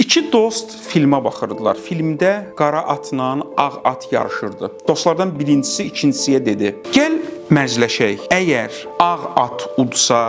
İki dost filmə baxırdılar. Filmdə qara atla ağ at yarışırdı. Dostlardan birincisi ikincisiyə dedi: "Gəl mərcləşək. Əgər ağ at udsa,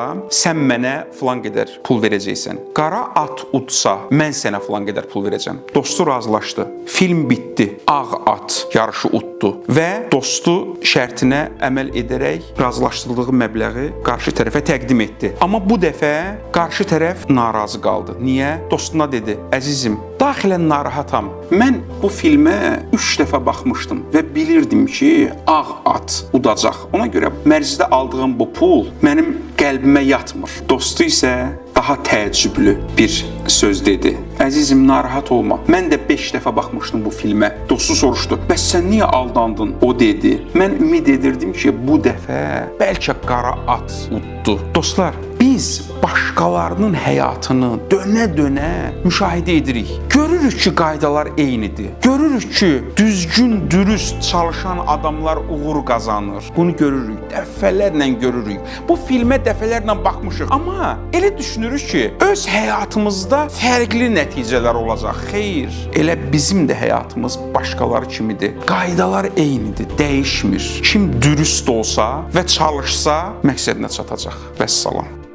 sən mənə filan qədər pul verəcəksən. Qara at udsa, mən sənə filan qədər pul verəcəm." Dostu razılaşdı. Film bitdi. Ağ at yarışı uddu və dostu şərtinə əməl edərək razılaşdırdığı məbləği qarşı tərəfə təqdim etdi. Amma bu dəfə qarşı tərəf narazı qaldı. Niyə? Dostuna dedi: "Əzizim, daxilən narahatam. Mən bu filmə 3 dəfə baxmışdım və bilirdim ki, ağ at udacaq. Ona görə mərcdə aldığım bu pul mənim qəlbimə yatmır." Dostu isə daha təəccüblü bir söz dedi: "Əzizim, narahat olma. Mən də 5 dəfə baxmışdım bu filmə." Dostu soruşdu: "Bəs sən niyə aldandın?" O dedi: "Mən ümid edirdim ki, bu dəfə bəlkə qara at uddu." Dostlar, biz başqalarının həyatını dönə-dönə müşahidə edirik. Görürük ki, qaydalar eynidir. Görürük ki, düzgün, dürüst çalışan adamlar uğur qazanır. Bunu görürük, dəfələrlə görürük. Bu filmə dəfələrlə baxmışıq. Amma elə düşünürük ki, öz həyatımızda fərqli nəticələr olacaq. Xeyr, elə bizim də həyatımız başqaları kimidir. Qaydalar eynidir, dəyişmir. Kim dürüst olsa və çalışsa, məqsədinə çatacaq. Vəssalam.